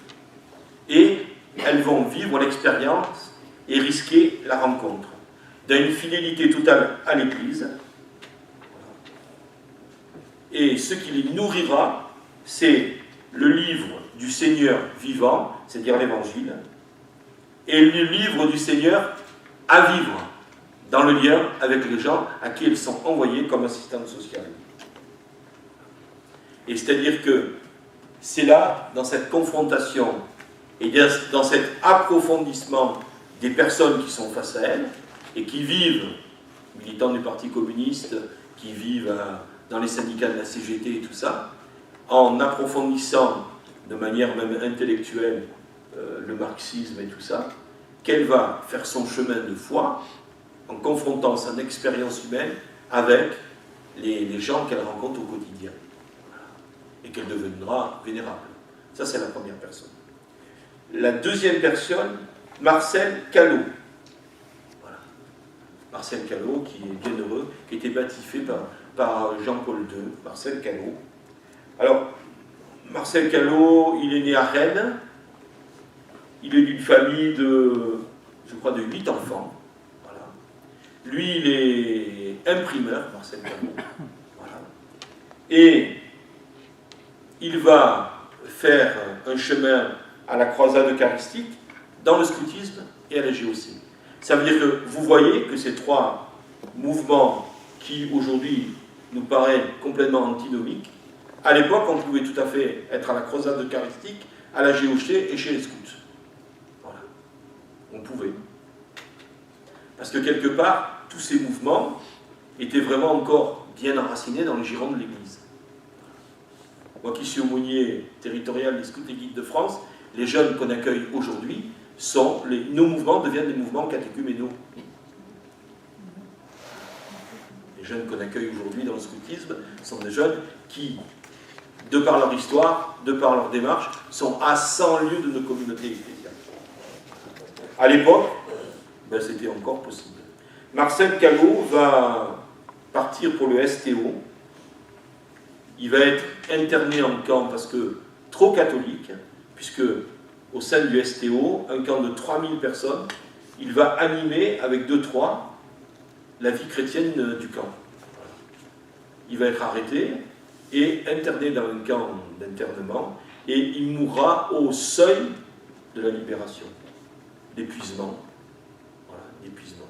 et elles vont vivre l'expérience et risquer la rencontre d'une fidélité totale à l'Église. Et ce qui les nourrira, c'est le livre du Seigneur vivant, c'est-à-dire l'Évangile, et le livre du Seigneur à vivre, dans le lien avec les gens à qui elles sont envoyées comme assistantes sociales. Et c'est-à-dire que c'est là, dans cette confrontation et dans cet approfondissement des personnes qui sont face à elles et qui vivent, militants du Parti communiste, qui vivent dans les syndicats de la CGT et tout ça, en approfondissant de manière même intellectuelle le marxisme et tout ça, qu'elle va faire son chemin de foi en confrontant son expérience humaine avec les gens qu'elle rencontre au quotidien. Et qu'elle deviendra vénérable. Ça, c'est la première personne. La deuxième personne, Marcel Callot. Voilà. Marcel Callot, qui est bienheureux, qui a été baptisé par Jean-Paul II, Marcel Callot. Alors, Marcel Callot, il est né à Rennes. Il est d'une famille de, je crois, de 8 enfants. Voilà. Lui, il est imprimeur, Marcel Callot. Voilà. Et il va faire un chemin à la croisade eucharistique dans le scoutisme et à la GOC. Ça veut dire que vous voyez que ces trois mouvements qui aujourd'hui nous paraissent complètement antinomiques, à l'époque on pouvait tout à fait être à la croisade eucharistique, à la GOC et chez les scouts. Voilà. On pouvait. Parce que quelque part, tous ces mouvements étaient vraiment encore bien enracinés dans le giron de l'Église. Moi qui suis aumônier territorial des Scouts et Guides de France, les jeunes qu'on accueille aujourd'hui, nos mouvements deviennent des mouvements catéchuménaux. Les jeunes qu'on accueille aujourd'hui dans le scoutisme sont des jeunes qui, de par leur histoire, de par leur démarche, sont à 100 lieues de nos communautés ecclésiales. À l'époque, ben, c'était encore possible. Marcel Callot va partir pour le STO. Il va être interné en camp parce que trop catholique, puisque au sein du STO, un camp de 3000 personnes, il va animer avec 2-3 la vie chrétienne du camp. Il va être arrêté et interné dans un camp d'internement, et il mourra au seuil de la libération, d'épuisement. Voilà, d'épuisement.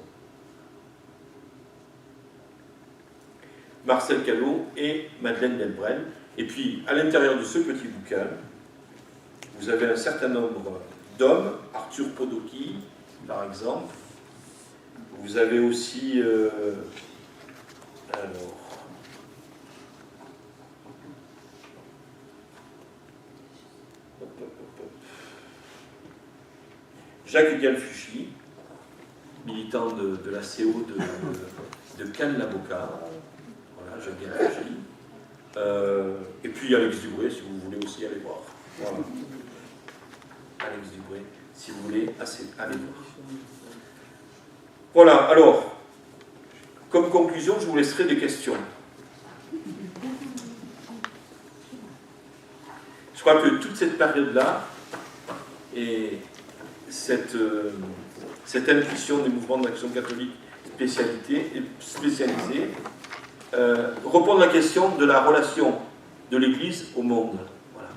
Marcel Callot et Madeleine Delbrel. Et puis, à l'intérieur de ce petit bouquin, vous avez un certain nombre d'hommes, Arthur Podoki, par exemple. Vous avez aussi... Jacques Galfuchy, militant de la CO de Cannes-la-Boca. Voilà, Jacques Galfuchy. Et puis Alex Dubré, si vous voulez aussi aller voir. Voilà. Alex Dubré, si vous voulez aller voir. Voilà, alors, comme conclusion, je vous laisserai des questions. Je crois que toute cette période-là, et cette intuition des mouvements d'action catholique spécialisés répondent à la question de la relation de l'Église au monde. Voilà.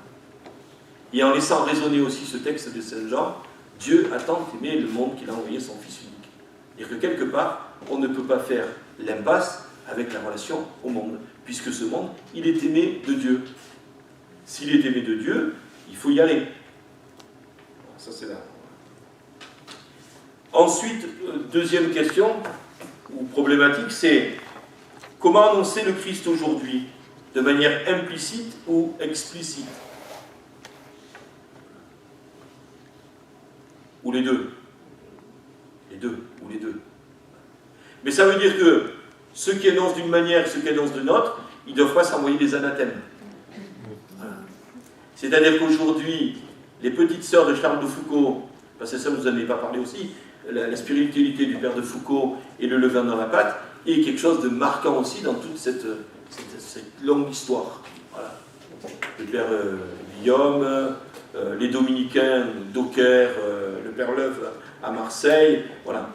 Et en laissant résonner aussi ce texte de Saint Jean, Dieu a tant aimé le monde qu'il a envoyé son Fils unique. C'est-à-dire que quelque part, on ne peut pas faire l'impasse avec la relation au monde, puisque ce monde, il est aimé de Dieu. S'il est aimé de Dieu, il faut y aller. Ça, c'est là. Ensuite, deuxième question, ou problématique, c'est comment annoncer le Christ aujourd'hui, de manière implicite ou explicite? Ou les deux. Les deux, ou les deux. Mais ça veut dire que ceux qui annoncent d'une manière et ceux qui annoncent d'une autre, ils ne doivent pas s'envoyer des anathèmes. Voilà. C'est-à-dire qu'aujourd'hui, les petites sœurs de Charles de Foucault, parce que ça vous n'en avez pas parlé aussi, la spiritualité du père de Foucault et le levain dans la pâte, est quelque chose de marquant aussi dans toute cette longue histoire. Voilà. Le père Guillaume, les dominicains, Daucaire, le père Leuve à Marseille, voilà.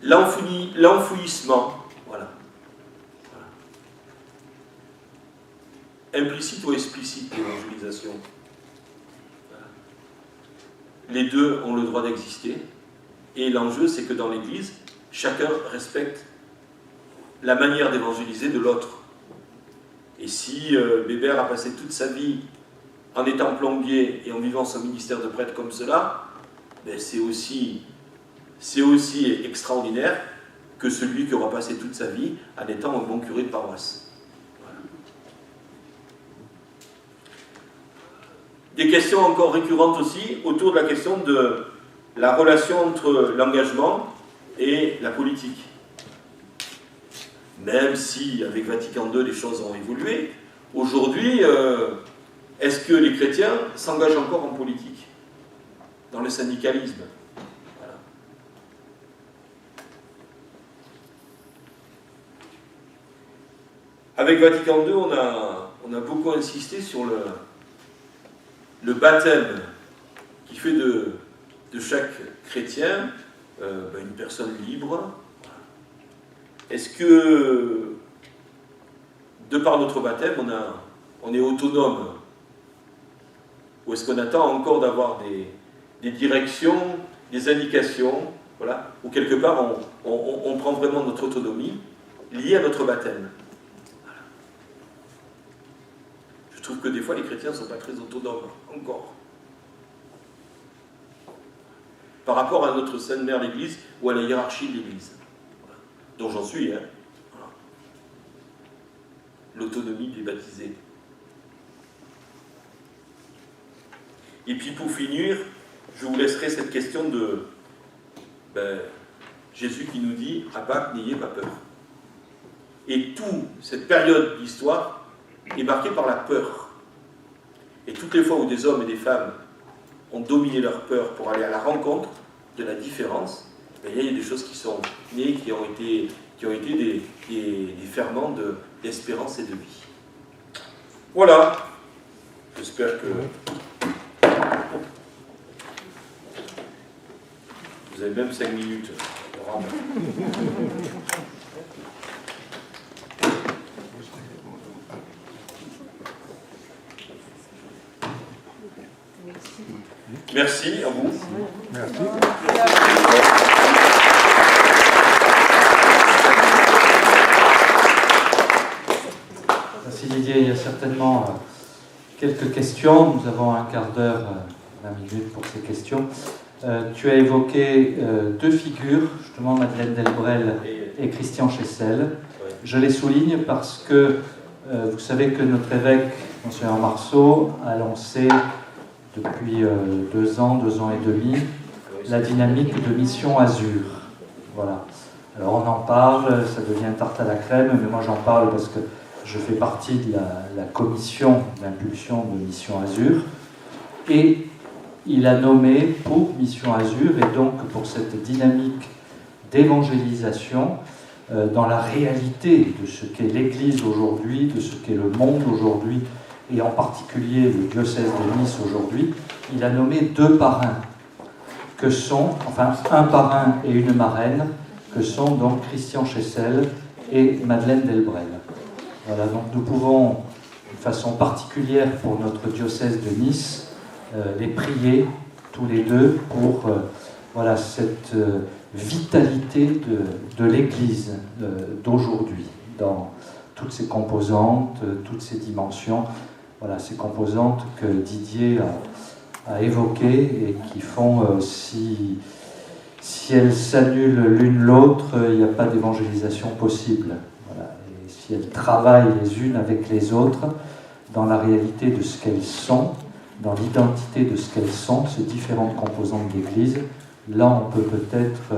L'enfouissement, voilà. Implicite ou explicite l'évangélisation. Voilà. Les deux ont le droit d'exister, et l'enjeu c'est que dans l'Église, chacun respecte la manière d'évangéliser de l'autre. Et si Bébert a passé toute sa vie en étant plombier et en vivant son ministère de prêtre comme cela, ben c'est aussi extraordinaire que celui qui aura passé toute sa vie en étant un bon curé de paroisse. Voilà. Des questions encore récurrentes aussi autour de la question de la relation entre l'engagement et la politique. Même si, avec Vatican II, les choses ont évolué, aujourd'hui, est-ce que les chrétiens s'engagent encore en politique, dans le syndicalisme? Voilà. Avec Vatican II, on a beaucoup insisté sur le baptême qui fait de chaque chrétien une personne libre. Est-ce que, de par notre baptême, on est autonome? Ou est-ce qu'on attend encore d'avoir des directions, des indications, voilà, où quelque part on prend vraiment notre autonomie liée à notre baptême? Voilà. Je trouve que des fois les chrétiens ne sont pas très autonomes, encore. Par rapport à notre Sainte Mère l'Église ou à la hiérarchie de l'Église. Dont j'en suis, hein. Voilà. L'autonomie des baptisés. Et puis pour finir, je vous laisserai cette question de Jésus qui nous dit « À Pâques, n'ayez pas peur ». Et toute cette période d'histoire est marquée par la peur. Et toutes les fois où des hommes et des femmes ont dominé leur peur pour aller à la rencontre de la différence, il y a des choses qui sont nées, qui ont été des ferments d'espérance et de vie. Voilà. J'espère que vous avez même 5 minutes. Merci à vous. Merci. Merci Didier. Il y a certainement quelques questions. Nous avons un quart d'heure, 20 minutes pour ces questions. Tu as évoqué deux figures, justement Madeleine Delbrel et Christian Chessel. Je les souligne parce que vous savez que notre évêque, Monseigneur Marceau, a lancé depuis 2 ans et demi, la dynamique de Mission Azur. Voilà. Alors on en parle, ça devient tarte à la crème, mais moi j'en parle parce que je fais partie de la commission d'impulsion de Mission Azur. Et il a nommé pour Mission Azur, et donc pour cette dynamique d'évangélisation, dans la réalité de ce qu'est l'Église aujourd'hui, de ce qu'est le monde aujourd'hui, et en particulier le diocèse de Nice aujourd'hui, il a nommé 2 parrains, que sont, enfin un parrain et une marraine, que sont donc Christian Chessel et Madeleine Delbrel. Voilà, donc nous pouvons, de façon particulière pour notre diocèse de Nice, les prier tous les deux pour voilà, cette vitalité de l'Église d'aujourd'hui, dans toutes ses composantes, toutes ses dimensions. Voilà, ces composantes que Didier a évoquées et qui font, si elles s'annulent l'une l'autre, il n'y a pas d'évangélisation possible. Voilà. Et si elles travaillent les unes avec les autres, dans la réalité de ce qu'elles sont, dans l'identité de ce qu'elles sont, ces différentes composantes d'Église, là on peut peut-être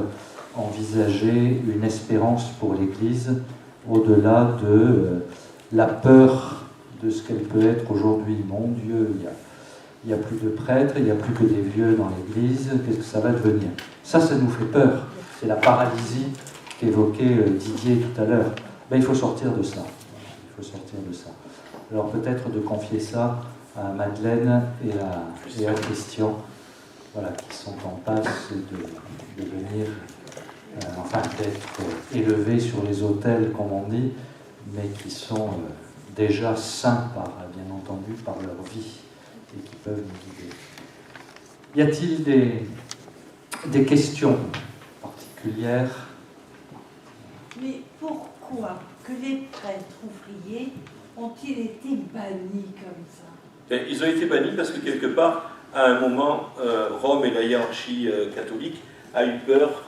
envisager une espérance pour l'Église au-delà de la peur de ce qu'elle peut être aujourd'hui. Mon Dieu, il n'y a plus de prêtres, il n'y a plus que des vieux dans l'Église, qu'est-ce que ça va devenir? Ça nous fait peur. C'est la paralysie qu'évoquait Didier tout à l'heure. Ben, il faut sortir de ça. Il faut sortir de ça. Alors peut-être de confier ça à Madeleine et à Christian, voilà, qui sont en passe de venir, d'être élevés sur les autels, comme on dit, mais qui sont déjà saints, bien entendu, par leur vie, et qui peuvent nous guider. Y a-t-il des questions particulières? Mais pourquoi que les prêtres ouvriers ont-ils été bannis comme ça? Ils ont été bannis parce que quelque part, à un moment, Rome et la hiérarchie catholique a eu peur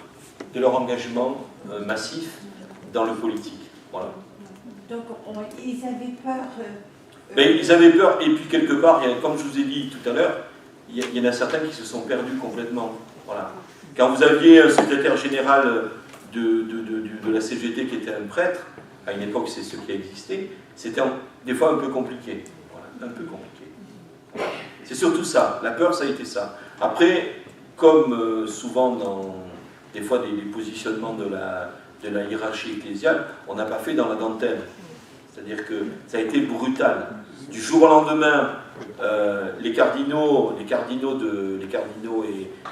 de leur engagement massif dans le politique. Voilà. Donc ils avaient peur. Mais ils avaient peur, et puis quelque part, comme je vous ai dit tout à l'heure, il y en a certains qui se sont perdus complètement. Voilà. Quand vous aviez un secrétaire général de la CGT qui était un prêtre, à une époque c'est ce qui a existé, c'était des fois un peu compliqué. Voilà, un peu compliqué. C'est surtout ça, la peur ça a été ça. Après, comme souvent dans des fois des positionnements de la hiérarchie ecclésiale, on n'a pas fait dans la dentelle. C'est-à-dire que ça a été brutal. Du jour au lendemain, les cardinaux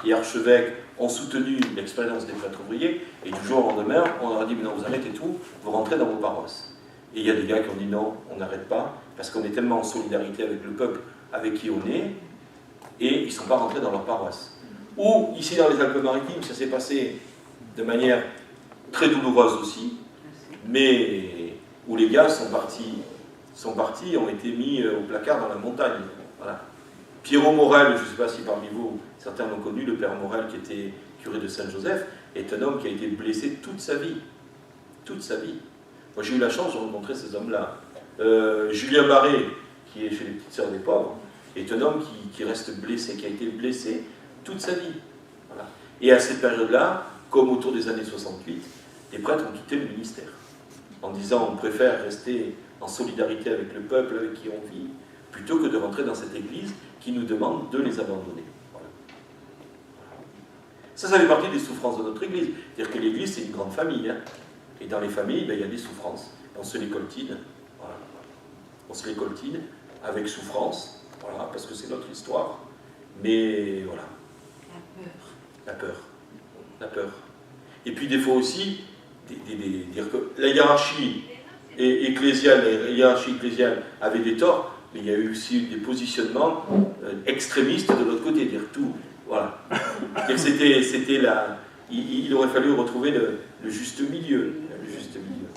et archevêques ont soutenu l'expérience des prêtres ouvriers, et du jour au lendemain, on leur a dit, mais non, vous arrêtez tout, vous rentrez dans vos paroisses. Et il y a des gars qui ont dit, non, on n'arrête pas, parce qu'on est tellement en solidarité avec le peuple avec qui on est, et ils ne sont pas rentrés dans leur paroisse. Ou, ici dans les Alpes-Maritimes, ça s'est passé de manière très douloureuse aussi, mais où les gars sont partis, ont été mis au placard dans la montagne. Voilà. Pierrot Morel, je ne sais pas si parmi vous, certains l'ont connu, le père Morel qui était curé de Saint-Joseph, est un homme qui a été blessé toute sa vie. Toute sa vie. Moi j'ai eu la chance de rencontrer ces hommes-là. Julien Barré, qui est chez les Petites Sœurs des Pauvres, est un homme qui reste blessé, qui a été blessé toute sa vie. Voilà. Et à cette période-là, comme autour des années 68, les prêtres ont quitté le ministère, en disant on préfère rester en solidarité avec le peuple avec qui on vit, plutôt que de rentrer dans cette église qui nous demande de les abandonner. Voilà. Ça fait partie des souffrances de notre église. C'est-à-dire que l'église, c'est une grande famille. Hein. Et dans les familles, il y a des souffrances. On se les coltine. Voilà. On se les coltine avec souffrance, voilà, parce que c'est notre histoire. Mais voilà. La peur. La peur. Et puis des fois aussi, dire que la hiérarchie ecclésiale avait des torts, mais il y a eu aussi des positionnements extrémistes de l'autre côté, dire tout. Voilà. C'était il aurait fallu retrouver le juste milieu. Le juste milieu.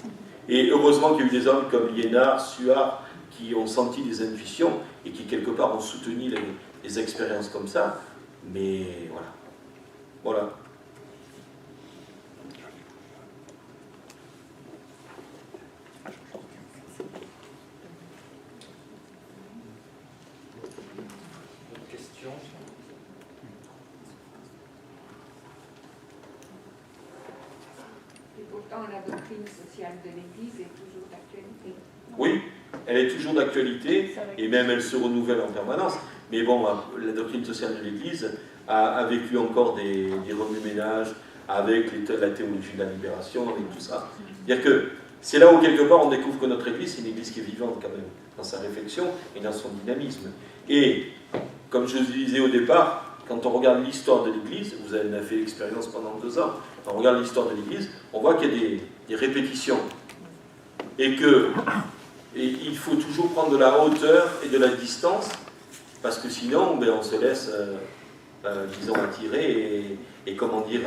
Et heureusement qu'il y a eu des hommes comme Liénard, Suard, qui ont senti des intuitions et qui quelque part ont soutenu les expériences comme ça. Mais voilà. Voilà. Question. Et pourtant, la doctrine sociale de l'Église est toujours d'actualité. Oui, elle est toujours d'actualité, et même elle se renouvelle en permanence. Mais bon, la doctrine sociale de l'Église a vécu encore des remue-ménages avec la théologie de la libération, avec tout ça. C'est-à-dire que c'est là où, quelque part, on découvre que notre Église, c'est une Église qui est vivante quand même, dans sa réflexion et dans son dynamisme. Et, comme je le disais au départ, quand on regarde l'histoire de l'Église, vous en avez fait l'expérience pendant 2 ans, quand on regarde l'histoire de l'Église, on voit qu'il y a des répétitions. Et il faut toujours prendre de la hauteur et de la distance, parce que sinon, on se laisse, disons, attirer et comment dire,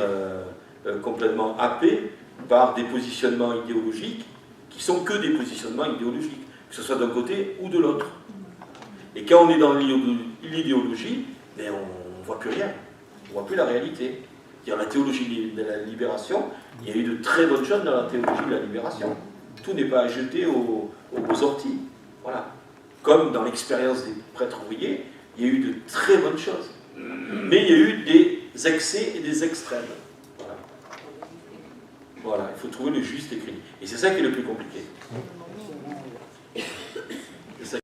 complètement happé par des positionnements idéologiques qui sont que des positionnements idéologiques, que ce soit d'un côté ou de l'autre. Et quand on est dans l'idéologie, on ne voit plus rien, on ne voit plus la réalité. Dans la théologie de la libération, il y a eu de très bonnes choses dans la théologie de la libération. Tout n'est pas à jeter aux orties. Voilà. Comme dans l'expérience des prêtres ouvriers, il y a eu de très bonnes choses. Mais il y a eu des excès et des extrêmes. Voilà. Voilà, il faut trouver le juste équilibre. Et c'est ça qui est le plus compliqué.